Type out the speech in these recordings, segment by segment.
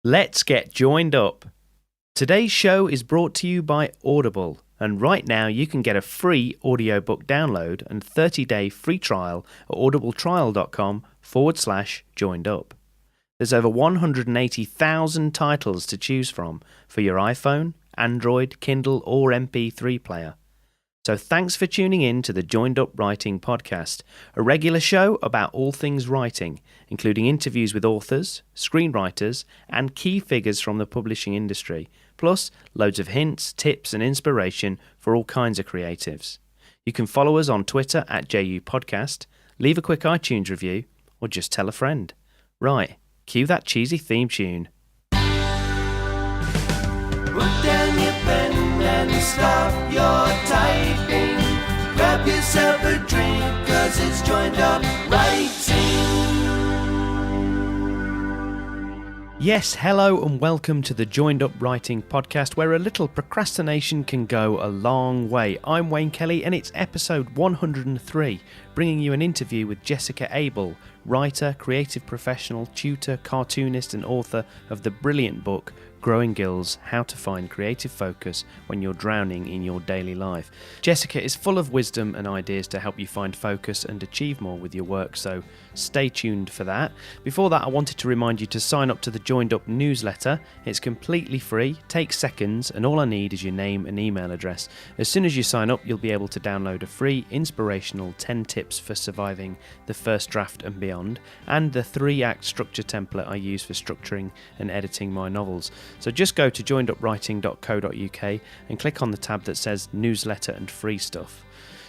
Let's get joined up. Today's show is brought to you by Audible, and right now you can get a free audiobook download and 30-day free trial at audibletrial.com/joined-up. There's over 180,000 titles to choose from for your iPhone, Android, Kindle or MP3 player. So thanks for tuning in to the Joined Up Writing Podcast, a regular show about all things writing, including interviews with authors, screenwriters, and key figures from the publishing industry, plus loads of hints, tips, and inspiration for all kinds of creatives. You can follow us on Twitter at JU Podcast, leave a quick iTunes review, or just tell a friend. Right, cue that cheesy theme tune. Put down your pen and stop your typing. Grab yourself a drink, 'cause it's Joined Up Writing. Yes, hello and welcome to the Joined Up Writing Podcast, where a little procrastination can go a long way. I'm Wayne Kelly and it's episode 103, bringing you an interview with Jessica Abel, writer, creative professional, tutor, cartoonist and author of the brilliant book Growing Gills, How to Find Creative Focus When You're Drowning in Your Daily Life. Jessica is full of wisdom and ideas to help you find focus and achieve more with your work, so stay tuned for that. Before that, I wanted to remind you to sign up to the Joined Up newsletter. It's completely free, takes seconds, and all I need is your name and email address. As soon as you sign up, you'll be able to download a free, inspirational 10 tips for surviving the first draft and beyond, and the 3-act structure template I use for structuring and editing my novels. So just go to joinedupwriting.co.uk and click on the tab that says newsletter and free stuff.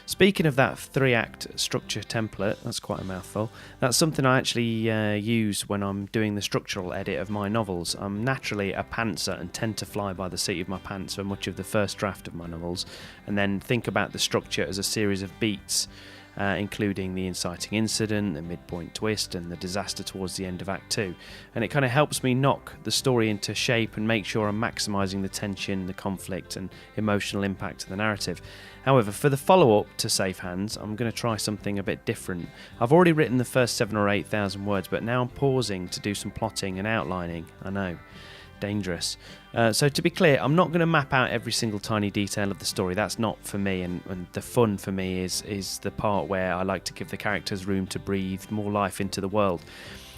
Speaking of that 3-act structure template, that's quite a mouthful, that's something I actually use when I'm doing the structural edit of my novels. I'm naturally a pantser and tend to fly by the seat of my pants for much of the first draft of my novels, and then think about the structure as a series of beats, including the inciting incident, the midpoint twist, and the disaster towards the end of Act 2. And it kind of helps me knock the story into shape and make sure I'm maximising the tension, the conflict, and emotional impact of the narrative. However, for the follow-up to Safe Hands, I'm going to try something a bit different. I've already written the first 7,000 or 8,000 words, but now I'm pausing to do some plotting and outlining. I know. Dangerous. So to be clear, I'm not going to map out every single tiny detail of the story. That's not for me, and the fun for me is the part where I like to give the characters room to breathe more life into the world.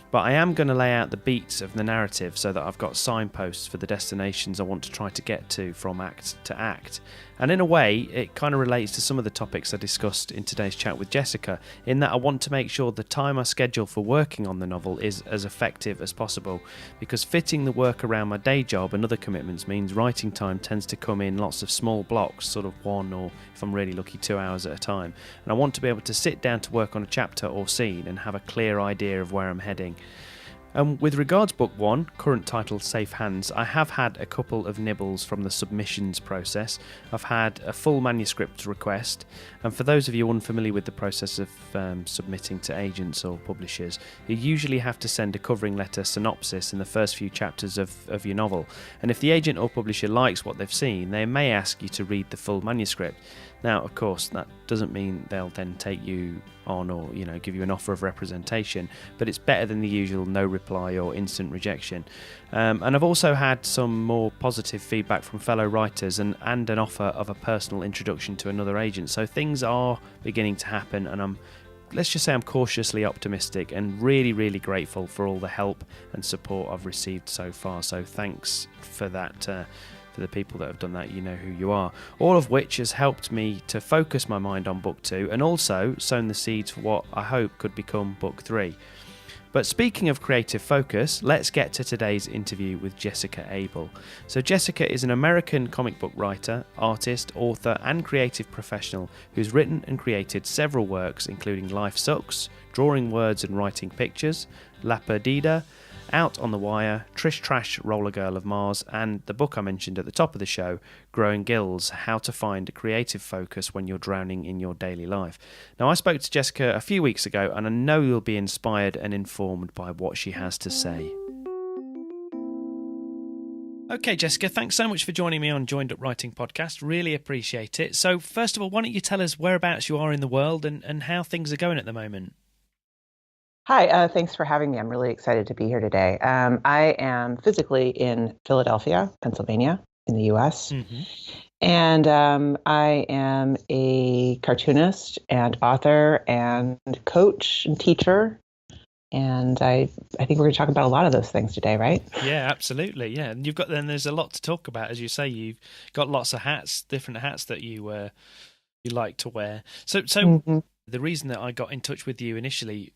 But I am going to lay out the beats of the narrative so that I've got signposts for the destinations I want to try to get to from act to act. And in a way, it kind of relates to some of the topics I discussed in today's chat with Jessica, in that I want to make sure the time I schedule for working on the novel is as effective as possible, because fitting the work around my day job and other commitments means writing time tends to come in lots of small blocks, sort of 1 or, if I'm really lucky, 2 hours at a time. And I want to be able to sit down to work on a chapter or scene and have a clear idea of where I'm heading. With regards Book 1, current title Safe Hands, I have had a couple of nibbles from the submissions process. I've had a full manuscript request, and for those of you unfamiliar with the process of submitting to agents or publishers, you usually have to send a covering letter synopsis in the first few chapters of your novel, and if the agent or publisher likes what they've seen, they may ask you to read the full manuscript. Now, of course, that doesn't mean they'll then take you on or, give you an offer of representation, but it's better than the usual no reply or instant rejection. And I've also had some more positive feedback from fellow writers and an offer of a personal introduction to another agent. So things are beginning to happen, and let's just say I'm cautiously optimistic and really, really grateful for all the help and support I've received so far. So thanks for that. For the people that have done that, you know who you are. All of which has helped me to focus my mind on Book 2 and also sown the seeds for what I hope could become Book 3. But speaking of creative focus, let's get to today's interview with Jessica Abel. So Jessica is an American comic book writer, artist, author and creative professional who's written and created several works including Life Sucks, Drawing Words and Writing Pictures, La Perdida, Out on the Wire, Trish Trash, Rollergirl of Mars, and the book I mentioned at the top of the show, Growing Gills, How to Find a Creative Focus When You're Drowning in Your Daily Life. Now, I spoke to Jessica a few weeks ago, and I know you'll be inspired and informed by what she has to say. Okay, Jessica, thanks so much for joining me on Joined Up Writing Podcast. Really appreciate it. So, first of all, why don't you tell us whereabouts you are in the world and how things are going at the moment? Hi, thanks for having me. I'm really excited to be here today. I am physically in Philadelphia, Pennsylvania, in the US, Hmm. and I am a cartoonist and author and coach and teacher. And I think we're going to talk about a lot of those things today, right? Yeah, absolutely. Yeah, and there's a lot to talk about, as you say. You've got lots of hats, different hats that you like to wear. So Hmm. the reason that I got in touch with you initially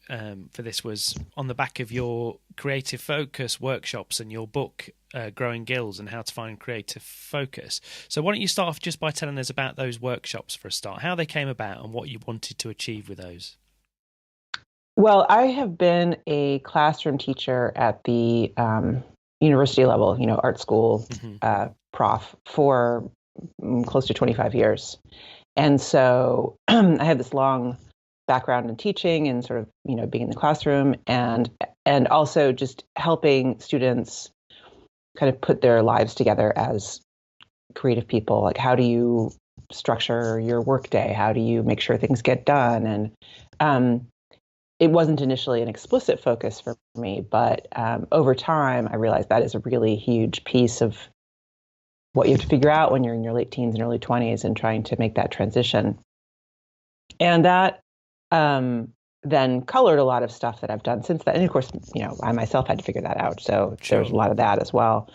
for this was on the back of your creative focus workshops and your book, Growing Gills, and how to find creative focus. So why don't you start off just by telling us about those workshops for a start, how they came about and what you wanted to achieve with those? Well, I have been a classroom teacher at the university level, art school Hmm. prof for close to 25 years. And so I have this long background in teaching and sort of, being in the classroom and also just helping students kind of put their lives together as creative people. Like, how do you structure your workday? How do you make sure things get done? And um, it wasn't initially an explicit focus for me, but over time, I realized that is a really huge piece of what you have to figure out when you're in your late teens and early 20s and trying to make that transition. And that um, then colored a lot of stuff that I've done since then. And of course, I myself had to figure that out. So there's Sure. a lot of that as well.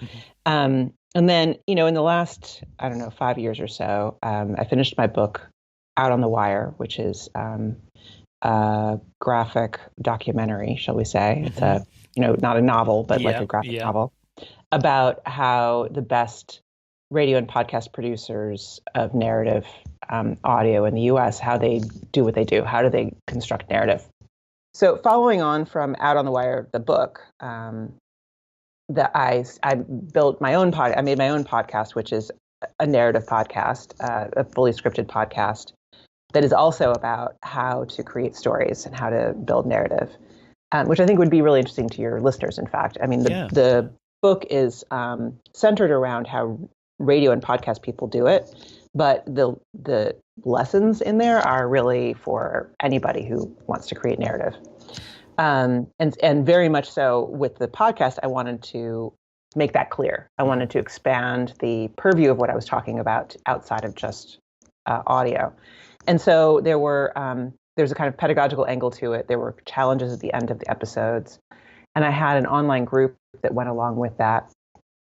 Hmm. And then, in the last, I don't know, 5 years or so, I finished my book, Out on the Wire, which is a graphic documentary, shall we say. It's Hmm. not a novel, but like Yeah, a graphic yeah. novel about how the best radio and podcast producers of narrative audio in the US, how they do what they do, how do they construct narrative. So following on from Out on the Wire, the book, that I built my own I made my own podcast, which is a narrative podcast, a fully scripted podcast that is also about how to create stories and how to build narrative, which I think would be really interesting to your listeners. In fact, I mean, Yeah. the book is centered around how radio and podcast people do it, but the lessons in there are really for anybody who wants to create narrative. And very much so with the podcast, I wanted to make that clear. I Hmm. wanted to expand the purview of what I was talking about outside of just audio. And so there's a kind of pedagogical angle to it. There were challenges at the end of the episodes, and I had an online group that went along with that,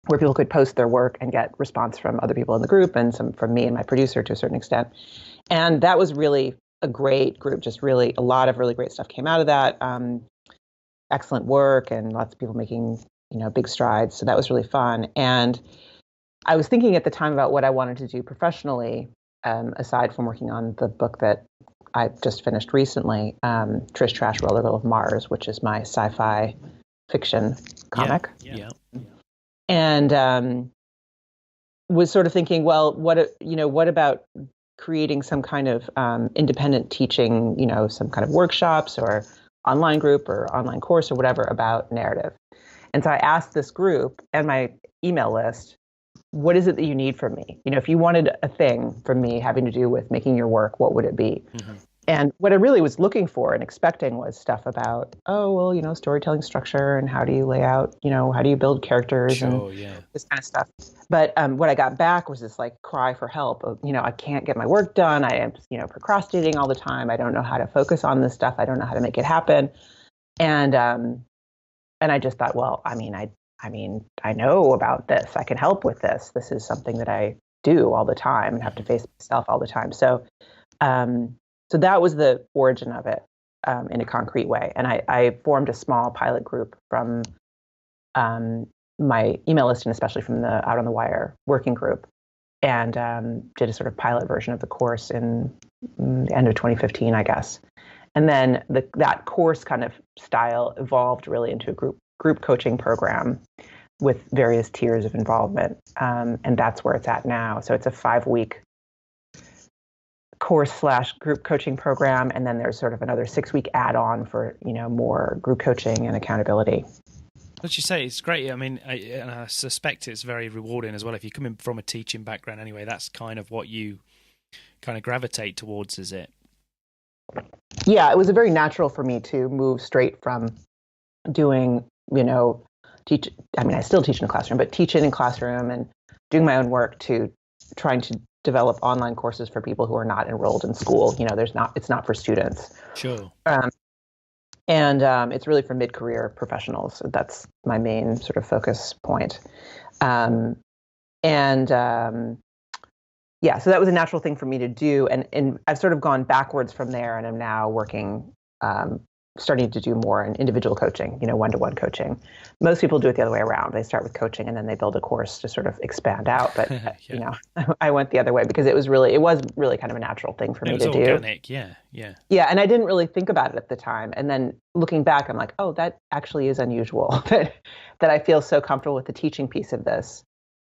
where people could post their work and get response from other people in the group and some from me and my producer to a certain extent. And that was really a great group. Just really a lot of really great stuff came out of that. Excellent work and lots of people making big strides. So that was really fun. And I was thinking at the time about what I wanted to do professionally, aside from working on the book that I just finished recently, Trish Trash, Rollergirl of Mars, which is my sci-fi fiction Yeah, comic. yeah. And was sort of thinking, well, what about creating some kind of independent teaching, some kind of workshops or online group or online course or whatever about narrative. And so I asked this group and my email list, what is it that you need from me? If you wanted a thing from me having to do with making your work, what would it be? Hmm. And what I really was looking for and expecting was stuff about, oh, well, storytelling structure and how do you lay out, how do you build characters and Sure, yeah. this kind of stuff. But what I got back was this like cry for help of, I can't get my work done. I am, procrastinating all the time. I don't know how to focus on this stuff. I don't know how to make it happen. And I just thought, well, I know about this. I can help with this. This is something that I do all the time and have to Hmm. face myself all the time. Um, so that was the origin of it, in a concrete way. And I formed a small pilot group from my email list and especially from the Out on the Wire working group, and did a sort of pilot version of the course in the end of 2015, I guess. And then that course kind of style evolved really into a group coaching program with various tiers of involvement, and that's where it's at now. So it's a 5-week course / group coaching program, and then there's sort of another 6-week add-on for more group coaching and accountability. As you say, it's great. I mean, and I suspect it's very rewarding as well. If you're coming from a teaching background anyway, that's kind of what you kind of gravitate towards, is it? Yeah, it was very natural for me to move straight from doing, teach. I mean, I still teach in a classroom, but teaching in classroom and doing my own work to trying to develop online courses for people who are not enrolled in school. It's not for students. Sure. And it's really for mid-career professionals. That's my main sort of focus point. Yeah, so that was a natural thing for me to do. And I've sort of gone backwards from there, and I'm now working, starting to do more in individual coaching, one-to-one coaching. Most people do it the other way around. They start with coaching and then they build a course to sort of expand out. But, I went the other way because it was really kind of a natural thing for me to do. It was organic, yeah. Yeah, and I didn't really think about it at the time. And then looking back, I'm like, oh, that actually is unusual that I feel so comfortable with the teaching piece of this.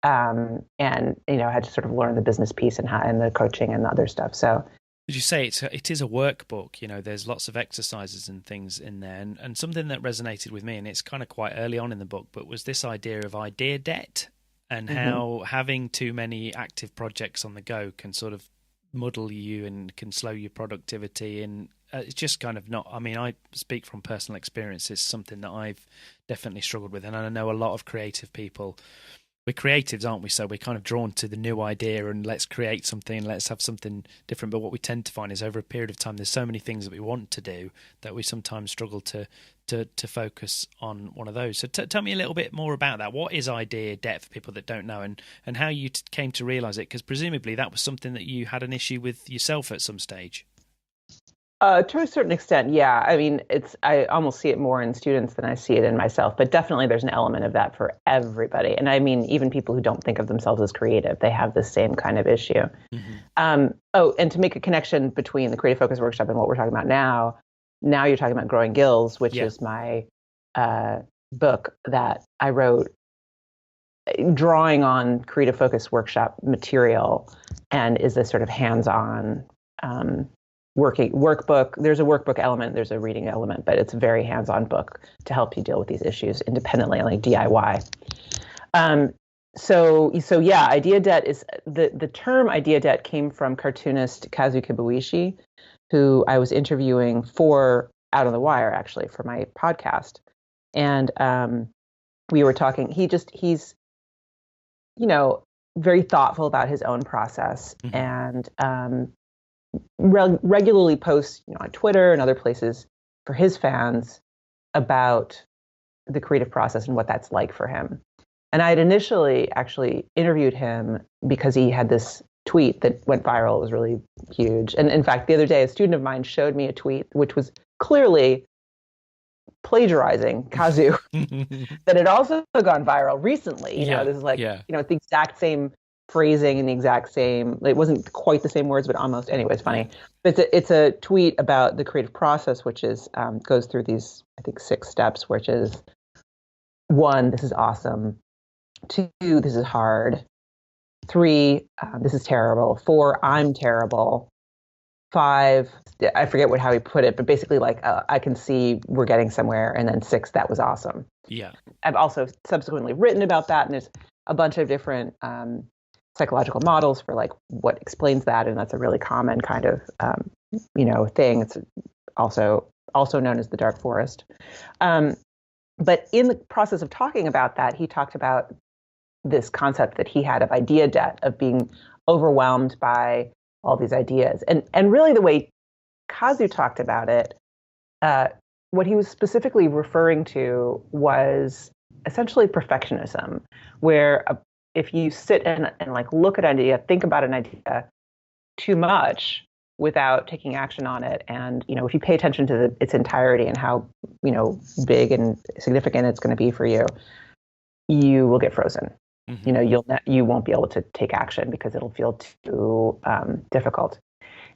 And I had to sort of learn the business piece and the coaching and the other stuff. So, as you say, it is a workbook. There's lots of exercises and things in there, and something that resonated with me, and it's kind of quite early on in the book, but was this idea of idea debt and how having too many active projects on the go can sort of muddle you and can slow your productivity. And it's just kind of not. I mean, I speak from personal experience. It's something that I've definitely struggled with, and I know a lot of creative people. We're creatives, aren't we? So we're kind of drawn to the new idea and let's create something, let's have something different. But what we tend to find is over a period of time, there's so many things that we want to do that we sometimes struggle to focus on one of those. So tell me a little bit more about that. What is idea debt for people that don't know, and how you came to realize it? Because presumably that was something that you had an issue with yourself at some stage. To a certain extent, yeah. I mean, I almost see it more in students than I see it in myself, but definitely there's an element of that for everybody. And I mean, even people who don't think of themselves as creative, they have the same kind of issue. And to make a connection between the Creative Focus Workshop and what we're talking about now you're talking about Growing Gills, which is my book that I wrote drawing on Creative Focus Workshop material and is this sort of hands-on workbook. There's a workbook element, there's a reading element, but it's a very hands-on book to help you deal with these issues independently, like DIY. So yeah, idea debt is the term idea debt came from cartoonist Kazu Kibuishi, who I was interviewing for Out on the Wire, actually, for my podcast. And we were talking, he's very thoughtful about his own process and regularly posts on Twitter and other places for his fans about the creative process and what that's like for him. And I had initially actually interviewed him because he had this tweet that went viral. It was really huge. And in fact, the other day, a student of mine showed me a tweet which was clearly plagiarizing Kazu that had also gone viral recently. This is it's the exact same phrasing and the exact same, it wasn't quite the same words, but almost. Anyway, it's funny. But it's a tweet about the creative process, which is goes through these, I think, 6 steps, which is 1, this is awesome. 2, this is hard. 3, this is terrible. 4, I'm terrible. 5, I forget how he put it, but basically I can see we're getting somewhere. And then 6, that was awesome. Yeah. I've also subsequently written about that, and there's a bunch of different psychological models for what explains that, and that's a really common kind of thing. It's also known as the dark forest. But in the process of talking about that, he talked about this concept that he had of idea debt, of being overwhelmed by all these ideas, and really the way Kazu talked about it, what he was specifically referring to was essentially perfectionism, where if you sit and look at an idea, think about an idea too much without taking action on it, and if you pay attention to its entirety and how big and significant it's going to be for you, you will get frozen. You won't be able to take action because it'll feel too difficult.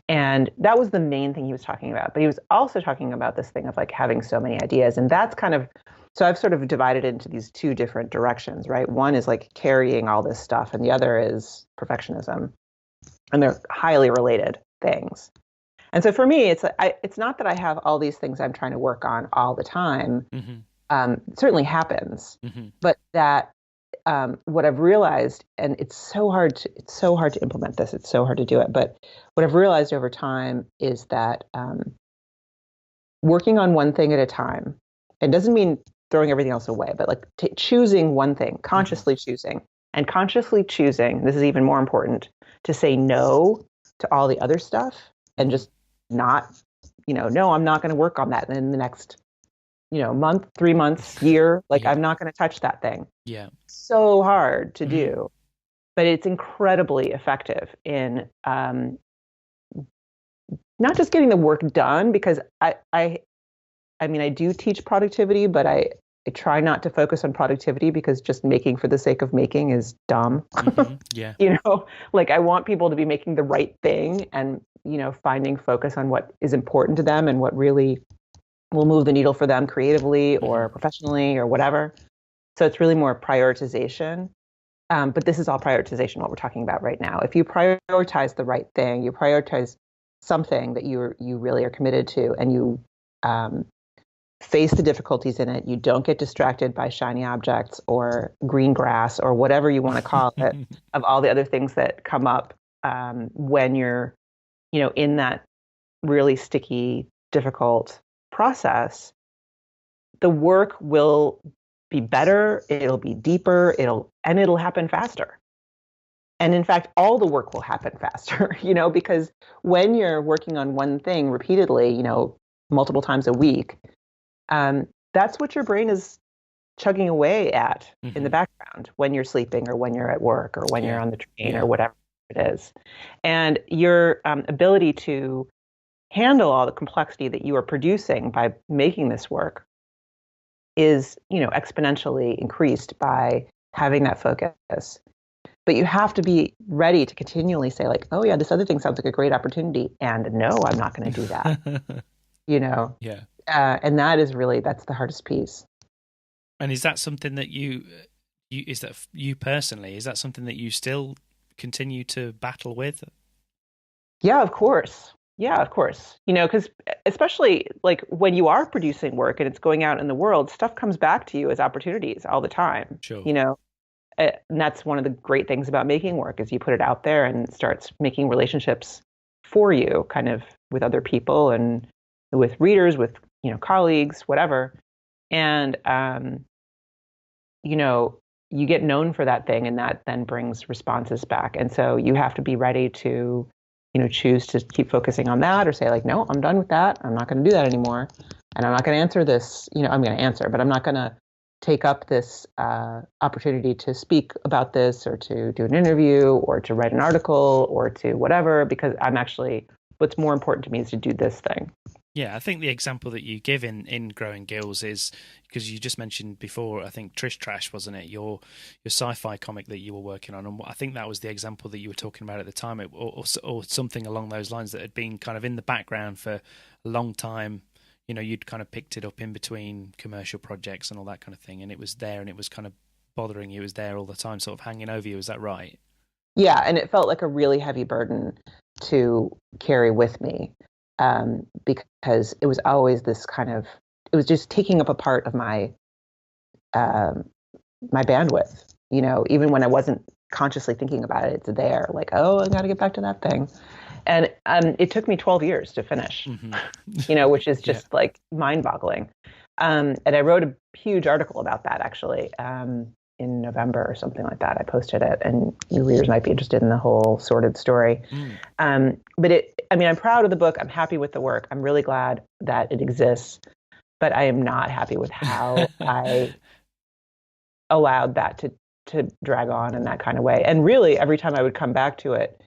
And that was the main thing he was talking about. But he was also talking about this thing of having so many ideas, and that's kind of. So I've sort of divided it into these 2 different directions, right? One is carrying all this stuff, and the other is perfectionism. And they're highly related things. And so for me, it's not that I have all these things I'm trying to work on all the time. It certainly happens, but that what I've realized, and it's so hard to implement this. It's so hard to do it. But what I've realized over time is that working on one thing at a time, it doesn't mean throwing everything else away, but like choosing one thing, consciously choosing, and consciously choosing. This is even more important, to say no to all the other stuff and just not, no, I'm not going to work on that in the next, month, 3 months, year. Like Yeah. I'm not going to touch that thing. Yeah. So hard to do, but it's incredibly effective in not just getting the work done, because I mean, I do teach productivity, but I try not to focus on productivity, because just making for the sake of making is dumb. Yeah. Like I want people to be making the right thing and, finding focus on what is important to them and what really will move the needle for them creatively or professionally or whatever. So it's really more prioritization. But this is all prioritization, what we're talking about right now. If you prioritize the right thing, you prioritize something that you really are committed to, and you face the difficulties in it. You don't get distracted by shiny objects or green grass or whatever you want to call it, of all the other things that come up when you're, in that really sticky, difficult process. The work will be better. It'll be deeper. It'll happen faster. And in fact, all the work will happen faster, because when you're working on one thing repeatedly, multiple times a week, that's what your brain is chugging away at in the background when you're sleeping or when you're at work or when you're on the train or whatever it is. And your ability to handle all the complexity that you are producing by making this work is, exponentially increased by having that focus. But you have to be ready to continually say, like, oh yeah, this other thing sounds like a great opportunity, and no, I'm not going to do that. Yeah. And that's the hardest piece. And is that something that you personally, is that something that you still continue to battle with? Yeah, of course. Because especially like when you are producing work and it's going out in the world, stuff comes back to you as opportunities all the time. Sure. And that's one of the great things about making work, is you put it out there and it starts making relationships for you, kind of with other people and with readers, with colleagues, whatever. And you get known for that thing, and that then brings responses back. And so you have to be ready to choose to keep focusing on that, or say like, no, I'm done with that. I'm not going to do that anymore. And I'm not going to answer this. I'm going to answer, but I'm not going to take up this opportunity to speak about this, or to do an interview, or to write an article, or to whatever, because what's more important to me is to do this thing. Yeah, I think the example that you give in Growing Gills is, because you just mentioned before, I think Trish Trash, wasn't it? Your sci-fi comic that you were working on, and I think that was the example that you were talking about at the time, or something along those lines, that had been kind of in the background for a long time. You'd kind of picked it up in between commercial projects and all that kind of thing, and it was there, and it was kind of bothering you. It was there all the time, sort of hanging over you. Is that right? Yeah, and it felt like a really heavy burden to carry with me. Because it was always this it was just taking up a part of my my bandwidth, even when I wasn't consciously thinking about it. It's there, like, oh, I got to get back to that thing. And it took me 12 years to finish, which is just like mind boggling. And I wrote a huge article about that, actually, in November or something like that. I posted it, and your readers might be interested in the whole sordid story. But I'm proud of the book. I'm happy with the work. I'm really glad that it exists, but I am not happy with how I allowed that to drag on in that kind of way. And really, every time I would come back to it,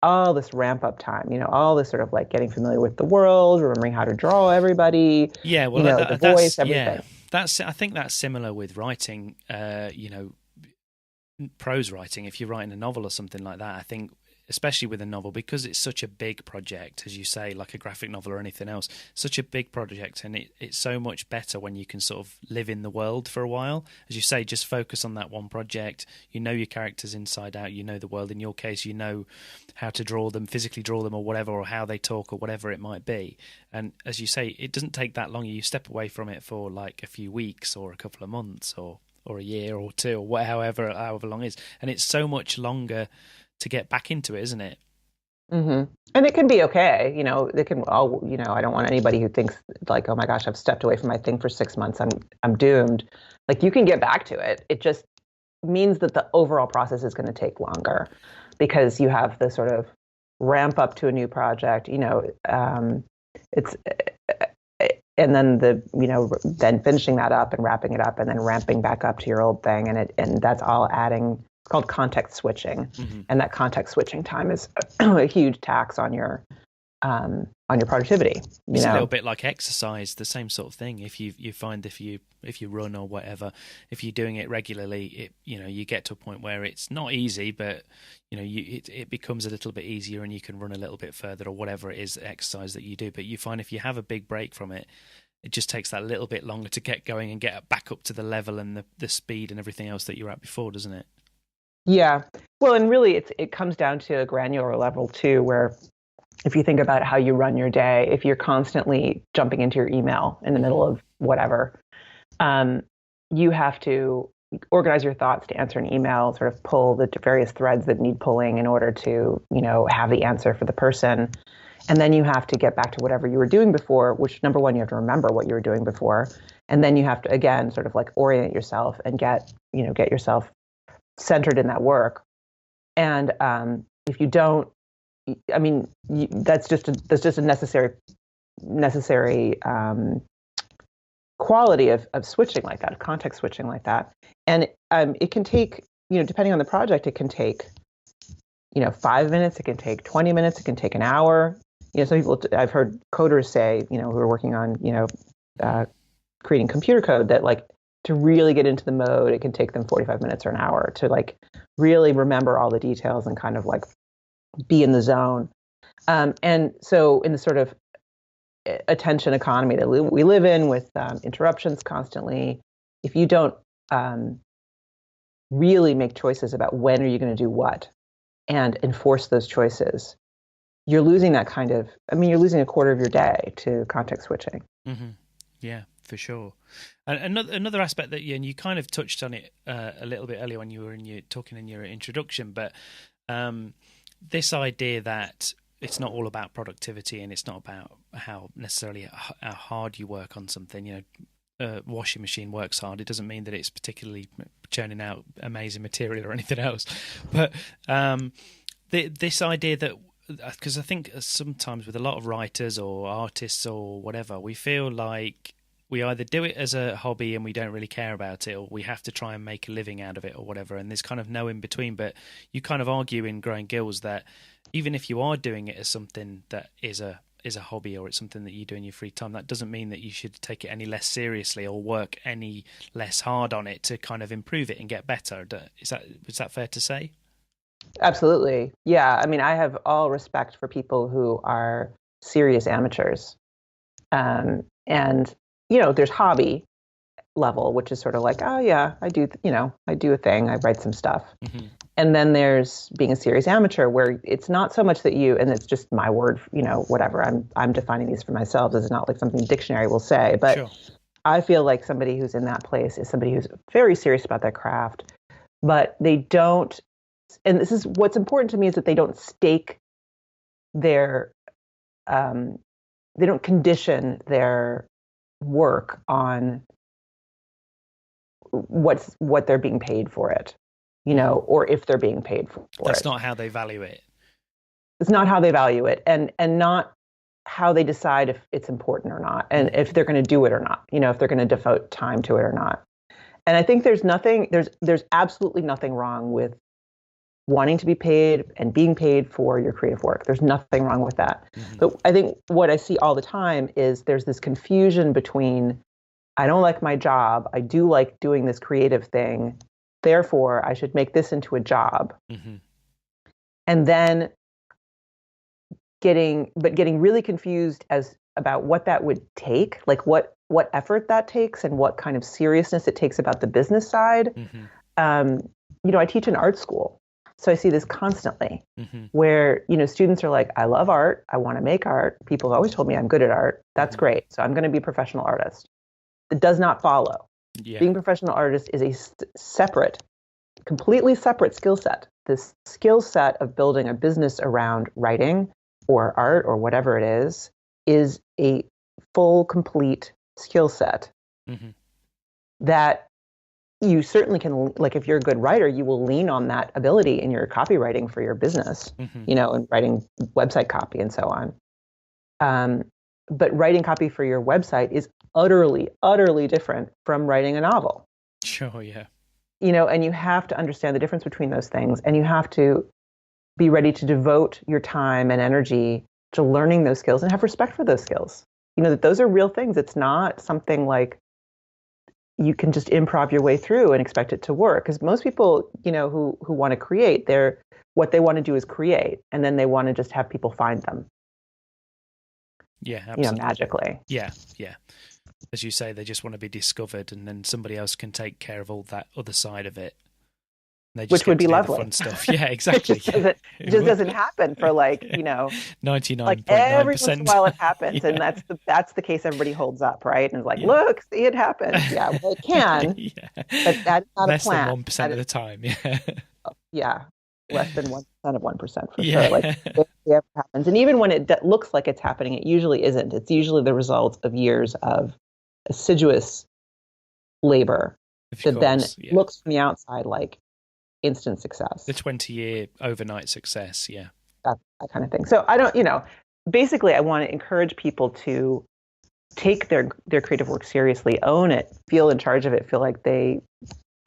all this ramp up time, all this sort of like getting familiar with the world, remembering how to draw everybody, the voice, everything. Yeah. I think that's similar with writing, prose writing. If you're writing a novel or something like that, I think, especially with a novel, because it's such a big project, as you say, like a graphic novel or anything else, such a big project, and it's so much better when you can sort of live in the world for a while. As you say, just focus on that one project. Your characters inside out, the world. In your case, how to draw them, physically draw them, or whatever, or how they talk, or whatever it might be. And as you say, it doesn't take that long. You step away from it for like a few weeks or a couple of months or or a year or two or however long it is, and it's so much longer to get back into it, isn't it? Mm-hmm. And it can be okay, they can, I don't want anybody who thinks like, oh my gosh, I've stepped away from my thing for 6 months. I'm doomed. Like, you can get back to it. It just means that the overall process is going to take longer because you have the sort of ramp up to a new project, it's, and then then finishing that up and wrapping it up and then ramping back up to your old thing. And that's all adding. It's called context switching, and that context switching time is a huge tax on your productivity. It's a little bit like exercise, the same sort of thing. If you find if you run or whatever, if you're doing it regularly, you get to a point where it's not easy, but it becomes a little bit easier, and you can run a little bit further or whatever it is exercise that you do. But you find if you have a big break from it, it just takes that little bit longer to get going and get back up to the level and the speed and everything else that you were at before, doesn't it? Yeah. Well, and really it comes down to a granular level too, where if you think about how you run your day, if you're constantly jumping into your email in the middle of whatever, you have to organize your thoughts to answer an email, sort of pull the various threads that need pulling in order to, have the answer for the person. And then you have to get back to whatever you were doing before, which number one, you have to remember what you were doing before. And then you have to, again, sort of like orient yourself and get yourself centered in that work. And if you don't, that's just a necessary quality of switching like that, context switching like that. And it can take, depending on the project, it can take, 5 minutes, it can take 20 minutes, it can take an hour. Some people, I've heard coders say, who are working on, creating computer code, that like, to really get into the mode, it can take them 45 minutes or an hour to like really remember all the details and kind of like be in the zone. And so in the sort of attention economy that we live in with interruptions constantly, if you don't really make choices about when are you going to do what and enforce those choices, you're losing you're losing a quarter of your day to context switching. Mm-hmm. Yeah, for sure. And another aspect that you kind of touched on it a little bit earlier when you were talking in your introduction, but this idea that it's not all about productivity and it's not about how hard you work on something. Washing machine works hard. It doesn't mean that it's particularly churning out amazing material or anything else. But this idea that, because I think sometimes with a lot of writers or artists or whatever, we feel like we either do it as a hobby and we don't really care about it, or we have to try and make a living out of it or whatever, and there's kind of no in between. But you kind of argue in Growing Gills that even if you are doing it as something that is a hobby, or it's something that you do in your free time, that doesn't mean that you should take it any less seriously or work any less hard on it to kind of improve it and get better. Is that fair to say? Absolutely. Yeah. I mean, I have all respect for people who are serious amateurs. And, there's hobby level, which is sort of like, oh yeah, I do a thing, I write some stuff. Mm-hmm. And then there's being a serious amateur, where it's not so much that and it's just my word, whatever, I'm defining these for myself. This is not like something the dictionary will say, but sure. I feel like somebody who's in that place is somebody who's very serious about their craft, but they don't, and this is what's important to me, is that they don't stake their, they don't condition their work on what they're being paid for it, or if they're being paid for it. That's not how they value it. It's not how they value it, and not how they decide if it's important or not, and if they're going to do it or not, if they're going to devote time to it or not. And I think there's absolutely nothing wrong with wanting to be paid and being paid for your creative work. There's nothing wrong with that. Mm-hmm. But I think what I see all the time is there's this confusion between, I don't like my job, I do like doing this creative thing, therefore I should make this into a job. Mm-hmm. And then getting really confused about what that would take, like what effort that takes and what kind of seriousness it takes about the business side. Mm-hmm. I teach in art school. So I see this constantly, mm-hmm. where, students are like, I love art, I want to make art. People have always told me I'm good at art. That's mm-hmm. great. So I'm going to be a professional artist. It does not follow Yeah. Being a professional artist is a separate, completely separate skill set. This skill set of building a business around writing or art or whatever it is a full, complete skill set Mm-hmm. that you certainly can, like if you're a good writer, you will lean on that ability in your copywriting for your business, Mm-hmm. and writing website copy and so on. But writing copy for your website is utterly, utterly different from writing a novel. Sure, yeah. And you have to understand the difference between those things, and you have to be ready to devote your time and energy to learning those skills and have respect for those skills. That those are real things. It's not something like you can just improv your way through and expect it to work. Because most people, who want to create, what they want to do is create, and then they want to just have people find them. Yeah, absolutely. Magically. Yeah. As you say, they just want to be discovered, and then somebody else can take care of all that other side of it. They just Which would be lovely. The fun stuff. Yeah, exactly. It just doesn't happen for 99.9%. like every once in a while it happens, and that's the case everybody holds up, right? And it's like, look, see, it happened. Yeah, well, it can, but that's not less a plan. Less than 1% of the time. Yeah. Yeah, less than 1% of 1% for Yeah. sure. Like it ever happens, and even when it looks like it's happening, it usually isn't. It's usually the result of years of assiduous labor then looks from the outside like instant success. The 20-year overnight success, yeah. That kind of thing. So I don't, basically I want to encourage people to take their creative work seriously, own it, feel in charge of it, feel like they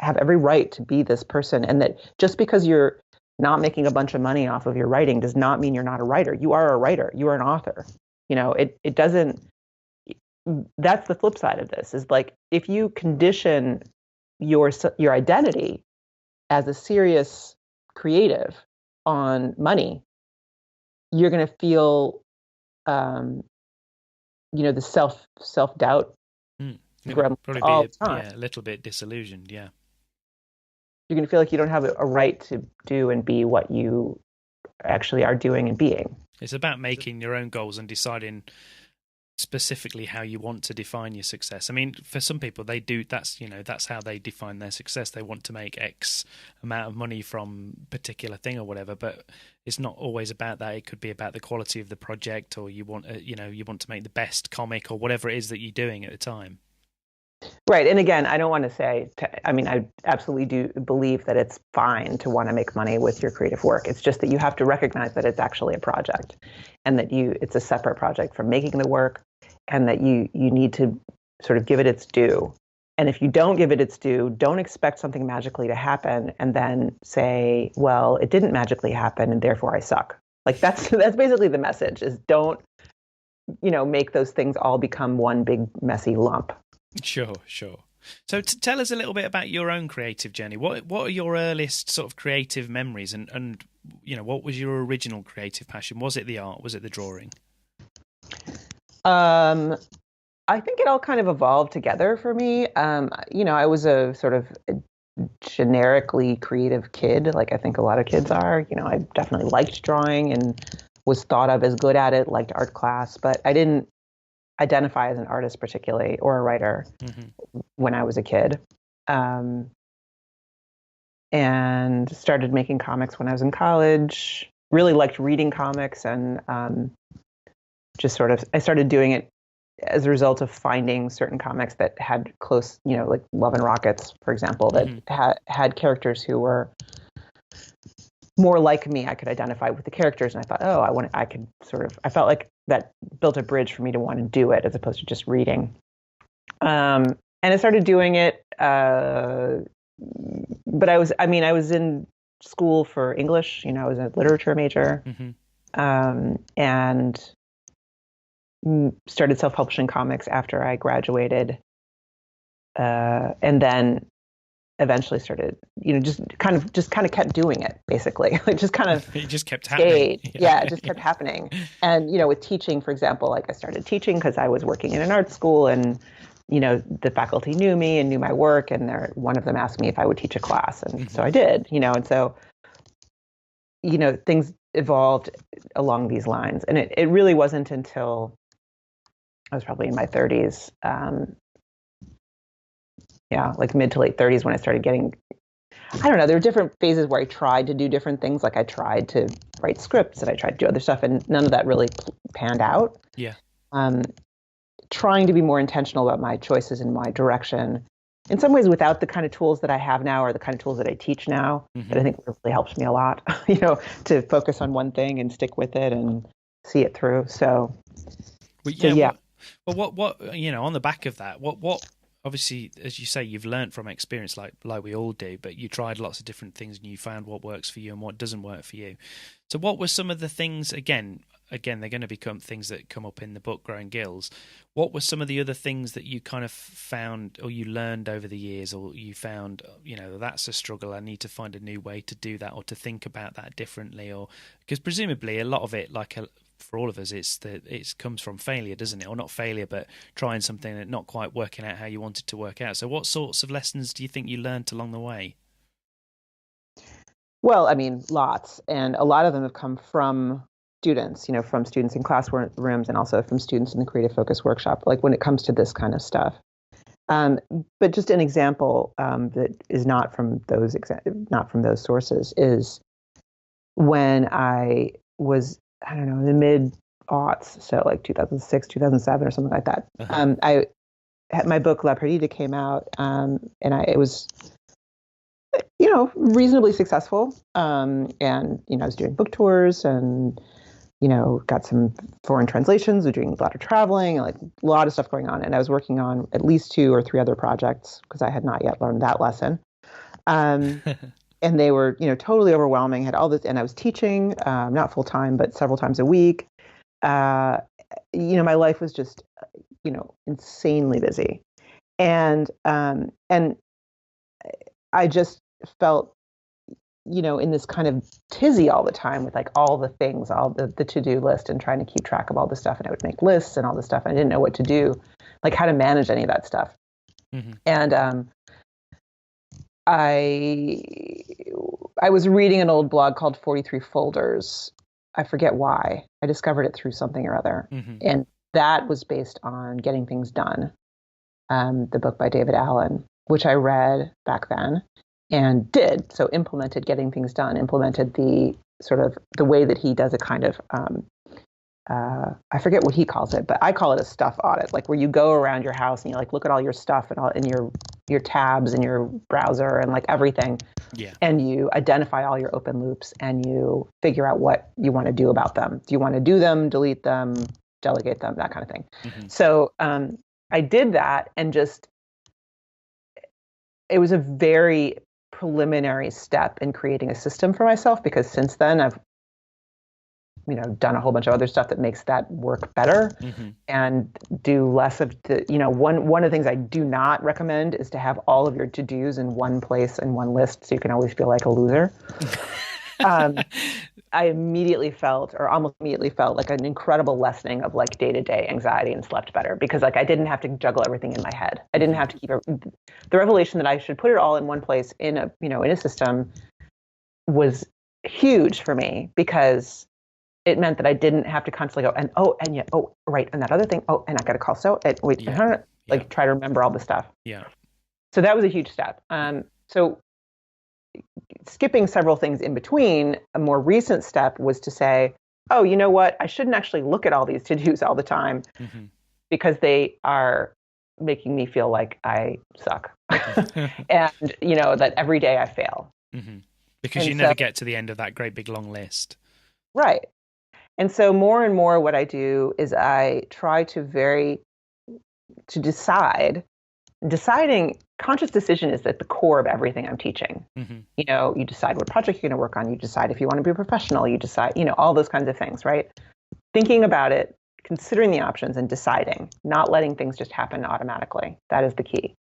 have every right to be this person, and that just because you're not making a bunch of money off of your writing does not mean you're not a writer. You are a writer. You are an author. It doesn't. That's the flip side of this, is like if you condition your identity as a serious creative on money, you're going to feel, the self-doubt all the time. Yeah, a little bit disillusioned, yeah. You're going to feel like you don't have a right to do and be what you actually are doing and being. It's about making your own goals and deciding specifically how you want to define your success. I mean, for some people, they do. That's how they define their success. They want to make X amount of money from a particular thing or whatever. But it's not always about that. It could be about the quality of the project, or you want to make the best comic or whatever it is that you're doing at the time. Right. And again, I don't want to say, I absolutely do believe that it's fine to want to make money with your creative work. It's just that you have to recognize that it's actually a project, and that it's a separate project from making the work, and that you need to sort of give it its due. And if you don't give it its due, don't expect something magically to happen and then say, well, it didn't magically happen and therefore I suck. Like that's basically the message, is don't, make those things all become one big messy lump. Sure. So tell us a little bit about your own creative journey. What are your earliest sort of creative memories, and what was your original creative passion? Was it the art? Was it the drawing? I think it all kind of evolved together for me. I was a sort of generically creative kid, like I think a lot of kids are. I definitely liked drawing and was thought of as good at it, liked art class, but I didn't identify as an artist particularly, or a writer, when I was a kid. And started making comics when I was in college. Really liked reading comics, and I started doing it as a result of finding certain comics that had close, like Love and Rockets, for example, that had characters who were more like me. I could identify with the characters, and I thought, I felt like that built a bridge for me to want to do it as opposed to just reading. And I started doing it, but I was in school for English, I was a literature major, and started self-publishing comics after I graduated, and then eventually started, just kind of kept doing it, basically. Like just kind of it just kept happening. Yeah, it just kept happening. And with teaching, for example, like I started teaching because I was working in an art school, and the faculty knew me and knew my work, and one of them asked me if I would teach a class, and so I did. And so things evolved along these lines, and it really wasn't until I was probably in my 30s, Yeah, like mid to late 30s when I started getting, I don't know, there were different phases where I tried to do different things. Like I tried to write scripts and I tried to do other stuff, and none of that really panned out. Yeah. Um, Trying to be more intentional about my choices and my direction, in some ways without the kind of tools that I have now or the kind of tools that I teach now, that I think really helps me a lot, to focus on one thing and stick with it and see it through. So, yeah. What on the back of that, what obviously, as you say, you've learned from experience, like we all do, but you tried lots of different things and you found what works for you and what doesn't work for you. So what were some of the things, again, they're going to become things that come up in the book, Growing Gills. What were some of the other things that you kind of found or you learned over the years, or you found, that's a struggle, I need to find a new way to do that or to think about that differently? Or because presumably a lot of it, for all of us, it comes from failure, doesn't it? Or not failure, but trying something and not quite working out how you want it to work out. So what sorts of lessons do you think you learned along the way? Well, I mean, lots. And a lot of them have come from students, from students in classrooms and also from students in the Creative Focus workshop, like when it comes to this kind of stuff. But just an example that is not from those sources is when I was, I don't know, in the mid-aughts, so like 2006, 2007 or something like that. I had my book La Perdida came out, and it was, reasonably successful. And, I was doing book tours and, got some foreign translations, was doing a lot of traveling, and like a lot of stuff going on. And I was working on at least 2 or 3 other projects because I had not yet learned that lesson. And they were, totally overwhelming, had all this, and I was teaching, not full time, but several times a week. My life was just, insanely busy. And I just felt, in this kind of tizzy all the time with like all the things, all the to-do list and trying to keep track of all this stuff. And I would make lists and all this stuff. And I didn't know what to do, like how to manage any of that stuff. And I was reading an old blog called 43 Folders. I forget why. I discovered it through something or other. And that was based on Getting Things Done, the book by David Allen, which I read back then and did. So implemented Getting Things Done, implemented the sort of the way that he does a kind of, I forget what he calls it, but I call it a stuff audit, like where you go around your house and you like look at all your stuff and all in your tabs and your browser and like everything. Yeah. And you identify all your open loops and you figure out what you want to do about them. Do you want to do them, delete them, delegate them, that kind of thing. So I did that, and just, it was a very preliminary step in creating a system for myself, because since then I've done a whole bunch of other stuff that makes that work better, and do less of the, one of the things I do not recommend is to have all of your to-dos in one place in one list, so you can always feel like a loser. I immediately felt, or almost immediately felt, like an incredible lessening of like day-to-day anxiety, and slept better because like I didn't have to juggle everything in my head. I didn't have to keep the revelation that I should put it all in one place in a system was huge for me, because it meant that I didn't have to constantly go right, and that other thing, and I got to call try to remember all the stuff. Yeah. So that was a huge step. So skipping several things in between, a more recent step was to say, oh, you know what? I shouldn't actually look at all these to-dos all the time, because they are making me feel like I suck. And, that every day I fail. Because you never get to the end of that great big long list. Right. And so more and more what I do is I try to deciding conscious decision is at the core of everything I'm teaching. You decide what project you're going to work on. You decide if you want to be a professional. You decide, all those kinds of things, right? Thinking about it, considering the options, and deciding, not letting things just happen automatically. That is the key.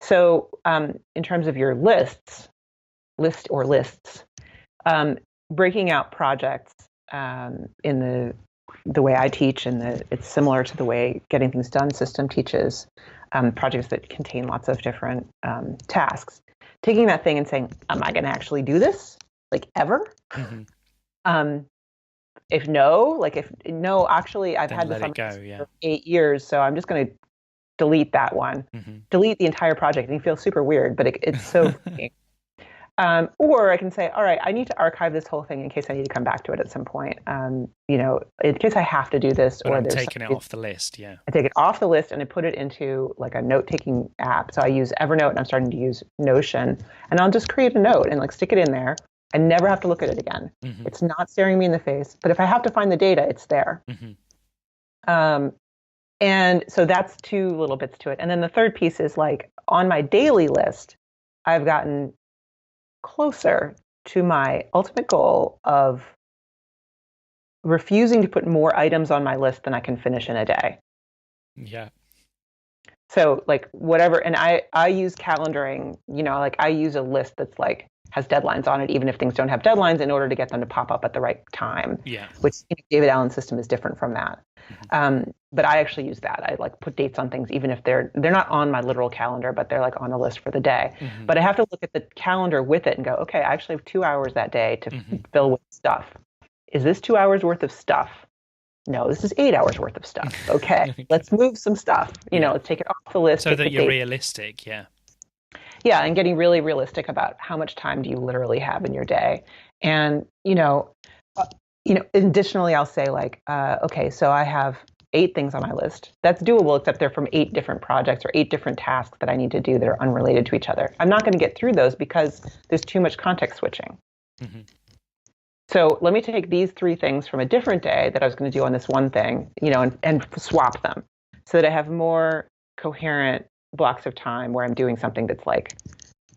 So in terms of your lists, breaking out projects in the way I teach, and it's similar to the way Getting Things Done system teaches, projects that contain lots of different tasks. Taking that thing and saying, am I going to actually do this? Like ever? If no, actually I've had this on for 8 years, so I'm just going to delete that one, delete the entire project, and you feel super weird, but it's so freeing. Or I can say, all right, I need to archive this whole thing in case I need to come back to it at some point. In case I have to do this, but or I'm taking it off the list. Yeah, I take it off the list and I put it into like a note-taking app. So I use Evernote, and I'm starting to use Notion, and I'll just create a note and like stick it in there. I never have to look at it again. It's not staring me in the face. But if I have to find the data, it's there. And so that's 2 little bits to it. And then the third piece is like on my daily list, I've gotten closer to my ultimate goal of refusing to put more items on my list than I can finish in a day. Yeah. So like whatever, and I use calendaring, like I use a list that's like has deadlines on it, even if things don't have deadlines, in order to get them to pop up at the right time. Yeah. Which David Allen's system is different from that. But I actually use that. I like put dates on things, even if they're not on my literal calendar, but they're like on a list for the day. But I have to look at the calendar with it and go, okay, I actually have 2 hours that day to fill with stuff. Is this 2 hours worth of stuff? No, this is 8 hours worth of stuff. Okay, let's move some stuff. Let's take it off the list. So that you're realistic, yeah. Yeah, and getting really realistic about how much time do you literally have in your day. And, additionally, I'll say like, okay, so I have 8 things on my list. That's doable, except they're from 8 different projects or 8 different tasks that I need to do that are unrelated to each other. I'm not going to get through those because there's too much context switching. So let me take these 3 things from a different day that I was going to do on this one thing, and swap them so that I have more coherent blocks of time where I'm doing something that's like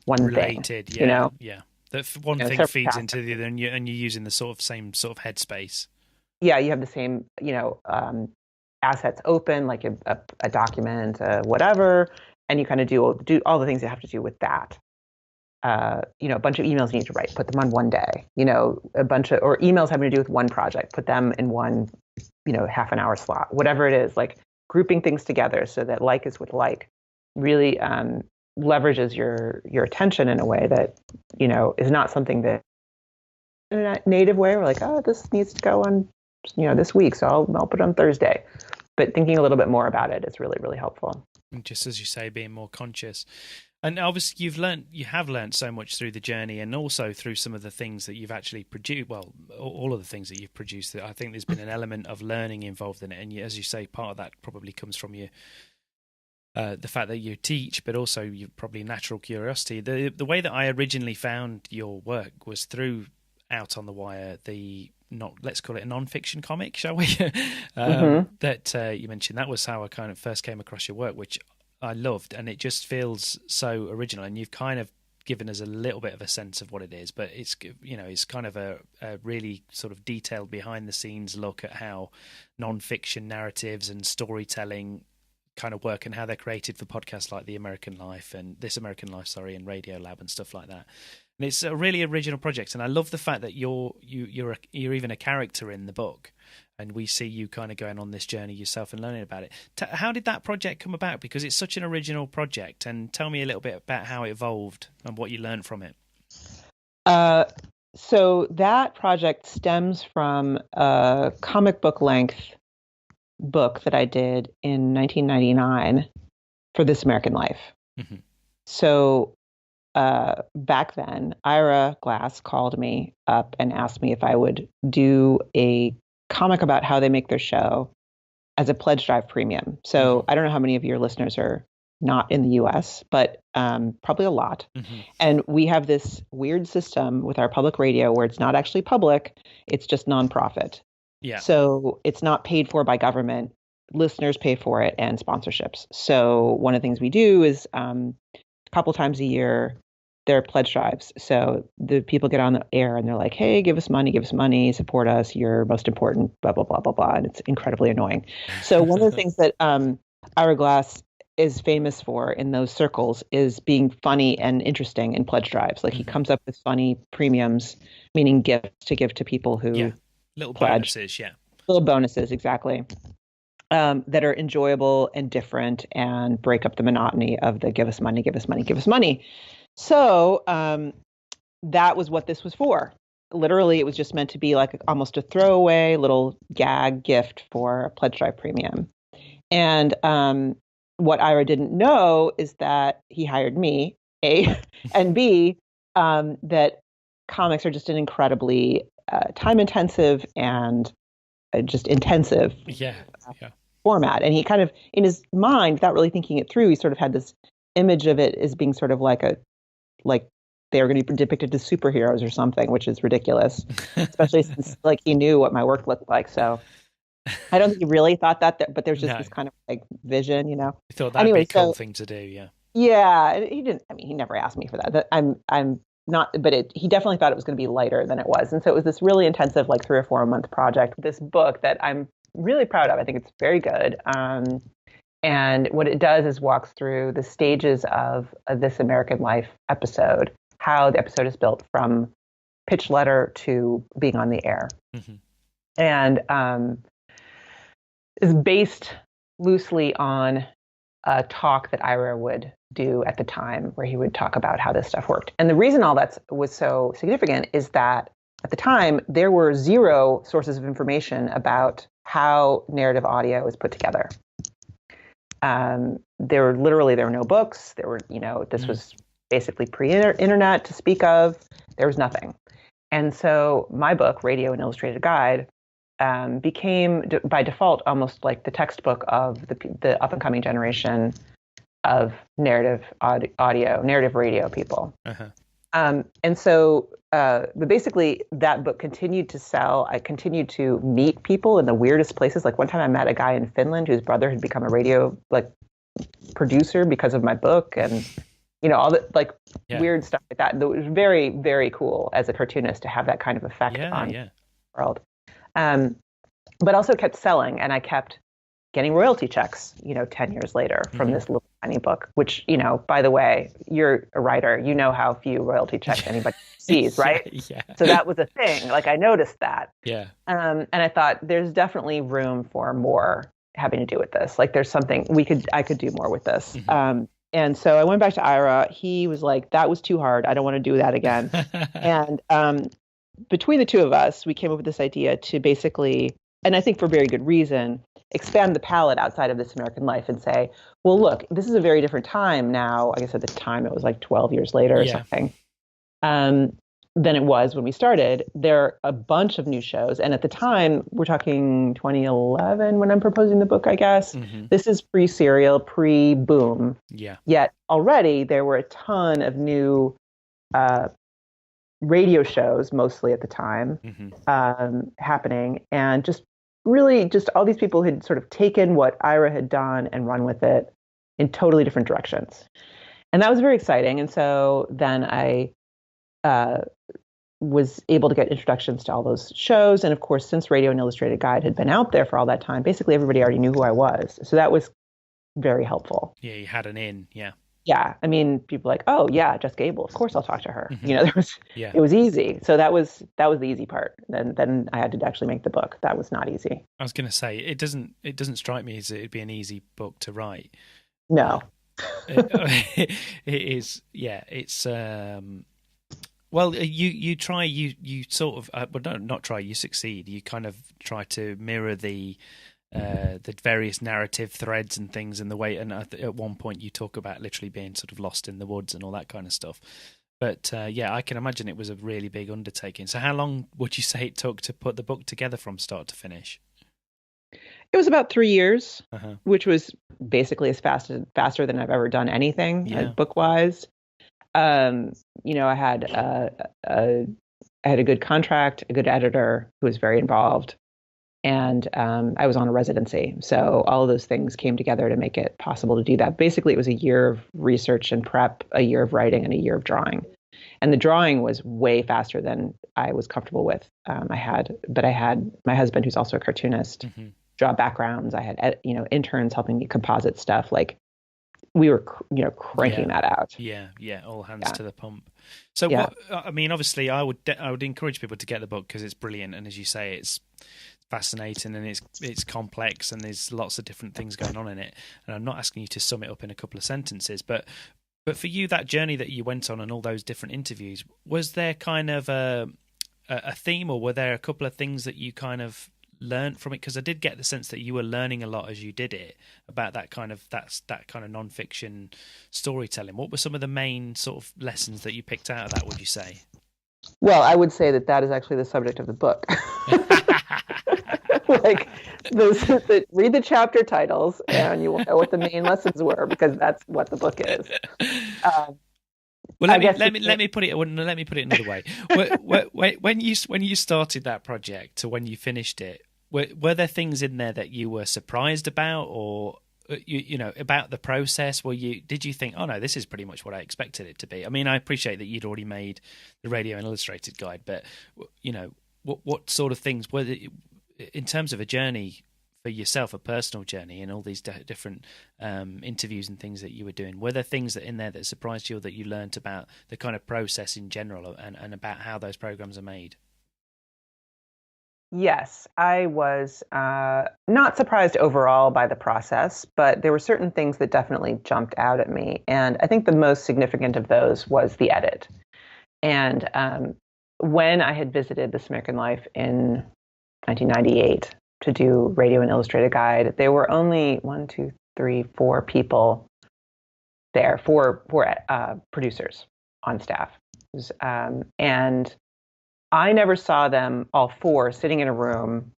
one related, thing. Yeah. That one thing feeds into the other, and you're using the same sort of headspace. Yeah, you have the same, assets open, like a document, whatever, and you kind of do all the things you have to do with that. A bunch of emails you need to write, put them on one day. A bunch of or emails having to do with one project, put them in one, half an hour slot. Whatever it is, like grouping things together so that like is with like really leverages your attention in a way that is not something that in a native way we're like, oh, this needs to go on this week, so I'll put it on Thursday. But thinking a little bit more about it is really, really helpful. And just as you say, being more conscious. And obviously you have learned so much through the journey, and also through some of the things that you've actually produced. Well, all of the things that you've produced. I think there's been an element of learning involved in it, and as you say, part of that probably comes from the fact that you teach, but also you probably natural curiosity. The way that I originally found your work was through Out on the Wire, let's call it a non-fiction comic, shall we? That you mentioned. That was how I kind of first came across your work, which I loved, and it just feels so original. And you've kind of given us a little bit of a sense of what it is, but it's it's kind of a really sort of detailed behind the scenes look at how non-fiction narratives and storytelling kind of work and how they're created for podcasts like This American Life, and Radio Lab and stuff like that. And it's a really original project, and I love the fact that you're even a character in the book, and we see you kind of going on this journey yourself and learning about it. How did that project come about? Because it's such an original project, and tell me a little bit about how it evolved and what you learned from it. So that project stems from a comic book length book that I did in 1999 for This American Life. So back then, Ira Glass called me up and asked me if I would do a comic about how they make their show as a pledge drive premium. So I don't know how many of your listeners are not in the US, but probably a lot. And we have this weird system with our public radio where it's not actually public, it's just nonprofit. Yeah. So it's not paid for by government. Listeners pay for it and sponsorships. So one of the things we do is a couple times a year, there are pledge drives. So the people get on the air and they're like, hey, give us money, support us. You're most important, blah, blah, blah, blah, blah. And it's incredibly annoying. So one of the things that Ira Glass is famous for in those circles is being funny and interesting in pledge drives. Like he comes up with funny premiums, meaning gifts to give to people who little pledge. Bonuses, little bonuses, exactly, that are enjoyable and different and break up the monotony of the give us money, give us money, give us money. So that was what this was for. Literally, it was just meant to be like almost a throwaway little gag gift for a pledge drive premium. And what Ira didn't know is that he hired me, A, and B, that comics are just an incredibly time intensive and just intensive Yeah. Yeah. format. And he kind of, in his mind, without really thinking it through, he sort of had this image of it as being sort of like they were going to be depicted as superheroes or something, which is ridiculous, especially since like he knew what my work looked like. So I don't think he really thought that, but there's just No. this kind of like vision, You thought that'd be Anyway, a cool so thing to do, yeah. yeah, he didn't. I mean, he never asked me for that. I'm not, but he definitely thought it was going to be lighter than it was, and so it was this really intensive, like 3 or 4 month project. This book that I'm really proud of. I think it's very good. And what it does is walks through the stages of This American Life episode, how the episode is built from pitch letter to being on the air, and is based loosely on a talk that Ira would do at the time where he would talk about how this stuff worked. And the reason all that was so significant is that at the time, there were zero sources of information about how narrative audio is put together. There were no books. This was basically pre-internet to speak of. There was nothing. And so my book, Radio and Illustrated Guide, became by default almost like the textbook of the up and coming generation of narrative audio, narrative radio people. And so, but basically, that book continued to sell. I continued to meet people in the weirdest places. Like one time, I met a guy in Finland whose brother had become a radio producer because of my book, and all the weird stuff like that. It was very, very cool as a cartoonist to have that kind of effect on the world. But also kept selling, and I kept getting royalty checks, 10 years later from this little tiny book, which, by the way, you're a writer, how few royalty checks anybody sees, right? Yeah. So that was a thing. I noticed that. Yeah. And I thought there's definitely room for more having to do with this. There's something I could do more with this. And so I went back to Ira. He was like, that was too hard. I don't want to do that again. And between the two of us, we came up with this idea to basically, and I think for very good reason, expand the palette outside of This American Life and say, well, look, this is a very different time now. I guess at the time it was 12 years later or something, than it was when we started. There are a bunch of new shows. And at the time, we're talking 2011 when I'm proposing the book, I guess. This is pre-serial, pre-boom. Yeah. Yet already there were a ton of new radio shows, mostly at the time, happening. And just all these people had sort of taken what Ira had done and run with it in totally different directions. And that was very exciting. And so then I was able to get introductions to all those shows. And of course, since Radio and Illustrated Guide had been out there for all that time, basically everybody already knew who I was. So that was very helpful. Yeah, you had an in, yeah. Yeah, I mean, people like, oh yeah, Jessica Abel, of course I'll talk to her. It was easy. So that was the easy part. Then I had to actually make the book. That was not easy. I was going to say it doesn't strike me as it'd be an easy book to write. No, it is. Yeah, it's. Well, you try. You sort of. Well, not try. You succeed. You kind of try to mirror the various narrative threads and things in the way, and at one point you talk about literally being sort of lost in the woods and all that kind of stuff. But yeah, I can imagine it was a really big undertaking. So how long would you say it took to put the book together from start to finish? It was about 3 years, which was basically faster than I've ever done anything book wise. I had a good contract, a good editor who was very involved. And I was on a residency. So all of those things came together to make it possible to do that. Basically, it was a year of research and prep, a year of writing, and a year of drawing. And the drawing was way faster than I was comfortable with. I had my husband, who's also a cartoonist, draw backgrounds. I had, interns helping me composite stuff. We were, cranking that out. Yeah, all hands to the pump. So, obviously, I would encourage people to get the book because it's brilliant, and as you say, it's fascinating and it's complex, and there's lots of different things going on in it. And I'm not asking you to sum it up in a couple of sentences, but for you, that journey that you went on and all those different interviews, was there kind of a theme, or were there a couple of things that you kind of learned from it? Because I did get the sense that you were learning a lot as you did it about that kind of non-fiction storytelling. What were some of the main sort of lessons that you picked out of that, would you say? Well, I would say that is actually the subject of the book. Like, read the chapter titles and you will know what the main lessons were, because that's what the book is. Well, let me put it another way. When you started that project to when you finished it, were there things in there that you were surprised about, or you know, about the process? Did you think, oh no, this is pretty much what I expected it to be? I mean, I appreciate that you'd already made the Radio and Illustrated guide, but you know, what sort of things were there, in terms of a journey for yourself, a personal journey, and all these different interviews and things that you were doing? Were there things that in there that surprised you, or that you learned about the kind of process in general, and about how those programs are made? Yes, I was not surprised overall by the process, but there were certain things that definitely jumped out at me. And I think the most significant of those was the edit. And when I had visited This American Life in 1998 to do Radio and Illustrated Guide, there were only 4 people there, four producers on staff. And I never saw them all 4 sitting in a room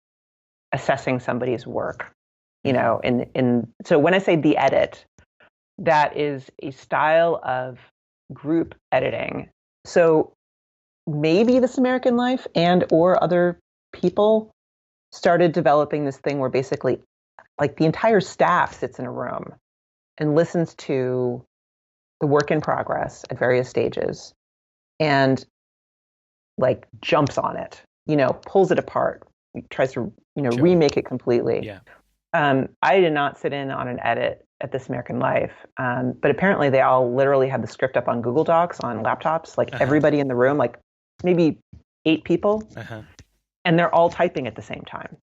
assessing somebody's work, you know, so when I say the edit, that is a style of group editing. So maybe This American Life and or other people started developing this thing where basically, like, the entire staff sits in a room and listens to the work in progress at various stages and, like, jumps on it, you know, pulls it apart, tries to, you know, remake it completely. Yeah. I did not sit in on an edit at This American Life, but apparently they all literally had the script up on Google Docs on laptops, like everybody in the room, like maybe 8 people. And they're all typing at the same time.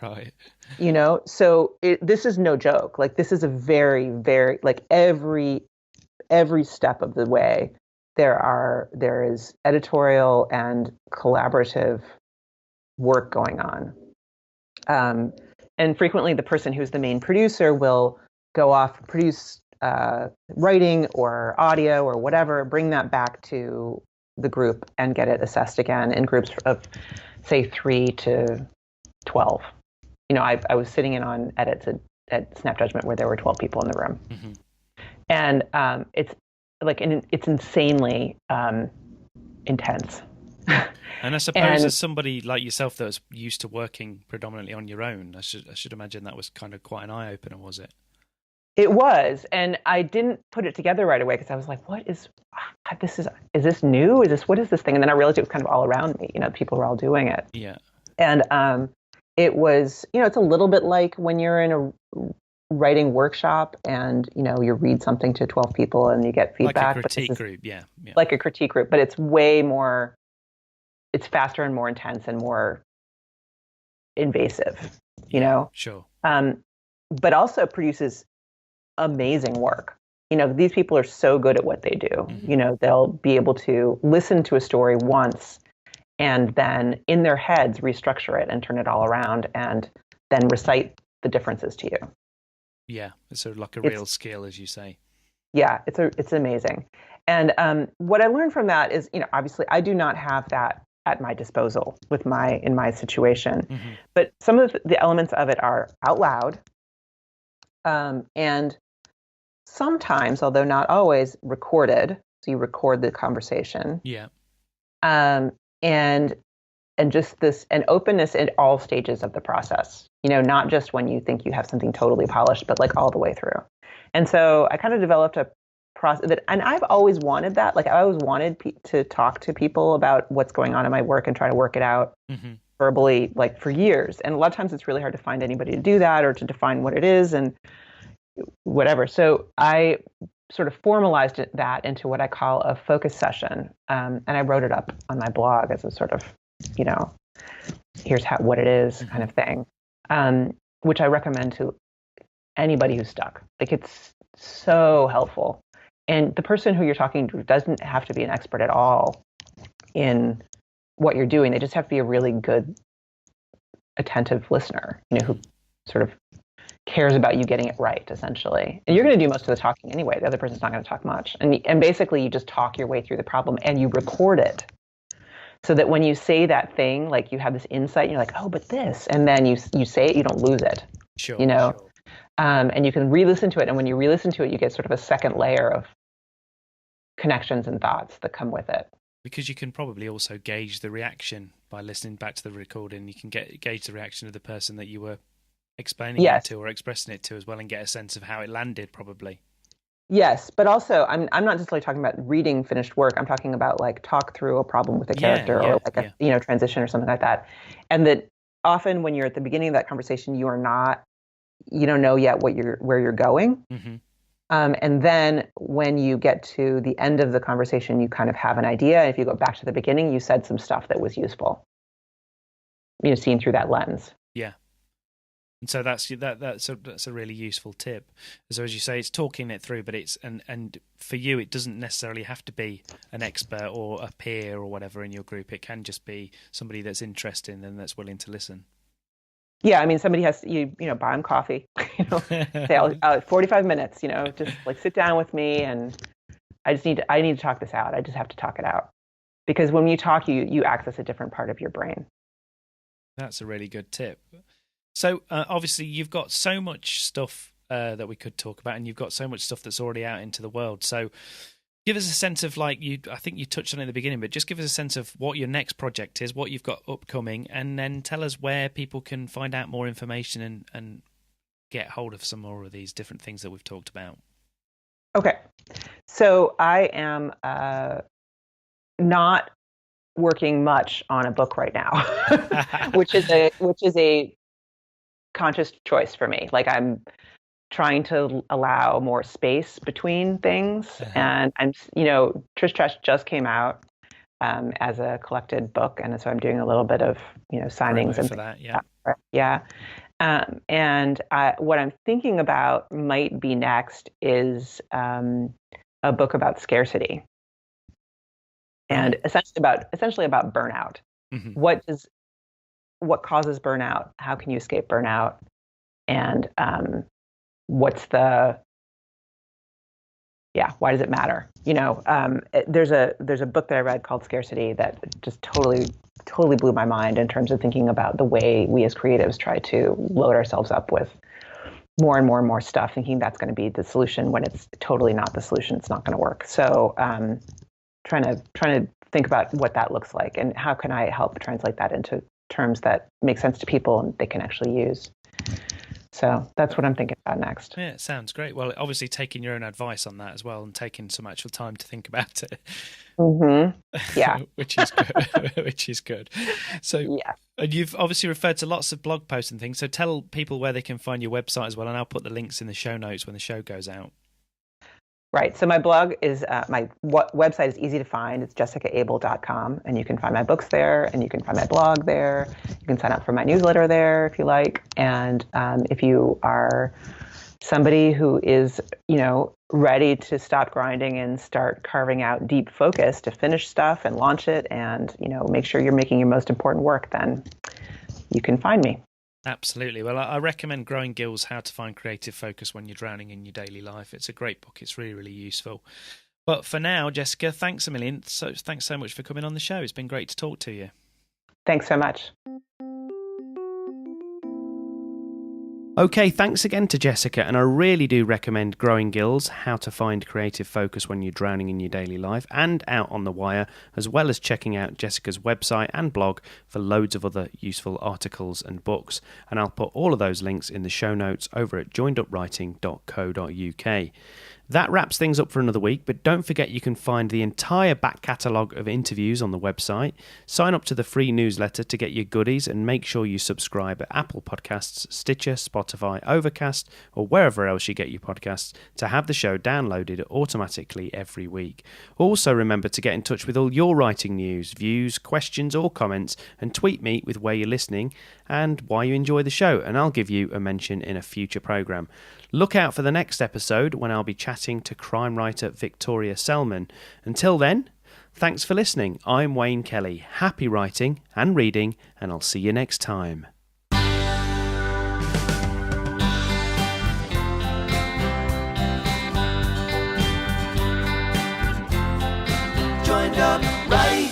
Right. You know, so this is no joke. Like, this is a very, very, like, every step of the way, there is editorial and collaborative work going on. And frequently the person who's the main producer will go off, produce writing or audio or whatever, bring that back to the group and get it assessed again in groups of, say, 3 to 12. You know, I was sitting in on edits at Snap Judgment where there were 12 people in the room. Mm-hmm. And it's like, it's insanely intense. And I suppose as somebody like yourself that was used to working predominantly on your own, I should imagine that was kind of quite an eye-opener, was it? It was, and I didn't put it together right away because I was like, is this new? What is this thing? And then I realized it was kind of all around me. You know, people were all doing it. Yeah. And it was, you know, it's a little bit like when you're in a writing workshop and, you know, you read something to 12 people and you get feedback. Like a critique group, yeah. Like a critique group, but it's way more, it's faster and more intense and more invasive, you know? Sure. But also produces amazing work. You know, these people are so good at what they do. Mm-hmm. You know, they'll be able to listen to a story once and then in their heads restructure it and turn it all around and then recite the differences to you. Yeah, it's sort of like a real skill, as you say. Yeah, it's amazing. And what I learned from that is, you know, obviously I do not have that at my disposal in my situation, mm-hmm. but some of the elements of it are out loud, and sometimes, although not always, recorded. So you record the conversation. Yeah. And just this, an openness at all stages of the process, you know, not just when you think you have something totally polished, but like all the way through. And so I kind of developed a process that, and I've always wanted that. Like, I always wanted to talk to people about what's going on in my work and try to work it out mm-hmm. verbally, like, for years. And a lot of times it's really hard to find anybody to do that or to define what it is and whatever. So I sort of formalized that into what I call a focus session. And I wrote it up on my blog as a sort of, you know, here's what it is mm-hmm. kind of thing, which I recommend to anybody who's stuck. Like, it's so helpful. And the person who you're talking to doesn't have to be an expert at all in what you're doing. They just have to be a really good attentive listener, who sort of cares about you getting it right, essentially. And you're going to do most of the talking anyway. The other person's not going to talk much. And basically you just talk your way through the problem and you record it so that when you say that thing, like you have this insight and you're like, oh, but this, and then you say it, you don't lose it. Sure. Sure. And you can re-listen to it. And when you re-listen to it, you get sort of a second layer of connections and thoughts that come with it. Because you can probably also gauge the reaction by listening back to the recording. You can gauge the reaction of the person that you were explaining it to or expressing it to as well, and get a sense of how it landed, probably. Yes, but also I'm not necessarily talking about reading finished work. I'm talking about like talk through a problem with a character or like a transition or something like that. And that often when you're at the beginning of that conversation, you don't know yet where you're going. Mm-hmm. And then when you get to the end of the conversation, you kind of have an idea. If you go back to the beginning, you said some stuff that was useful, seen through that lens. Yeah. And so that's a really useful tip. So as you say, it's talking it through, but it's and for you, it doesn't necessarily have to be an expert or a peer or whatever in your group. It can just be somebody that's interesting and that's willing to listen. Yeah, I mean, somebody has to, buy them coffee, say, 45 minutes, just like sit down with me and I need to talk this out. I just have to talk it out. Because when you talk, you access a different part of your brain. That's a really good tip. So obviously you've got so much stuff that we could talk about, and you've got so much stuff that's already out into the world. So give us a sense of I think you touched on it at the beginning, but just give us a sense of what your next project is, what you've got upcoming, and then tell us where people can find out more information and get hold of some more of these different things that we've talked about. Okay. So I am not working much on a book right now, which is a conscious choice for me. Like I'm trying to allow more space between things. And I'm, Trish Trash just came out as a collected book. And so I'm doing a little bit of, signings and for that. Yeah. Yeah. And what I'm thinking about might be next is a book about scarcity and essentially about burnout. Mm-hmm. What causes burnout? How can you escape burnout? And why does it matter? There's a book that I read called Scarcity that just totally blew my mind in terms of thinking about the way we as creatives try to load ourselves up with more and more and more stuff, thinking that's going to be the solution when it's totally not the solution. It's not going to work. So trying to think about what that looks like and how can I help translate that into terms that make sense to people and they can actually use. So that's what I'm thinking about next. Yeah, it sounds great. Well, obviously taking your own advice on that as well and taking some actual time to think about it. Mm-hmm. Yeah. which is good. Which is good. So yeah. And you've obviously referred to lots of blog posts and things. So tell people where they can find your website as well, and I'll put the links in the show notes when the show goes out. Right. So my blog is, my website is easy to find. It's jessicaabel.com, and you can find my books there, and you can find my blog there. You can sign up for my newsletter there if you like. And if you are somebody who is, ready to stop grinding and start carving out deep focus to finish stuff and launch it and, make sure you're making your most important work, then you can find me. Absolutely. Well, I recommend Growing Gills, How to Find Creative Focus When You're Drowning in Your Daily Life. It's a great book. It's really, really useful. But for now, Jessica, thanks a million. So thanks so much for coming on the show. It's been great to talk to you. Thanks so much. Okay, thanks again to Jessica, and I really do recommend Growing Gills, How to Find Creative Focus When You're Drowning in Your Daily Life, and Out on the Wire, as well as checking out Jessica's website and blog for loads of other useful articles and books. And I'll put all of those links in the show notes over at joineduprighting.co.uk. That wraps things up for another week, but don't forget you can find the entire back catalogue of interviews on the website. Sign up to the free newsletter to get your goodies, and make sure you subscribe at Apple Podcasts, Stitcher, Spotify, Overcast, or wherever else you get your podcasts to have the show downloaded automatically every week. Also remember to get in touch with all your writing news, views, questions or comments, and tweet me with where you're listening and why you enjoy the show, and I'll give you a mention in a future programme. Look out for the next episode when I'll be chatting to crime writer Victoria Selman. Until then, thanks for listening. I'm Wayne Kelly. Happy writing and reading, and I'll see you next time. joined up writing.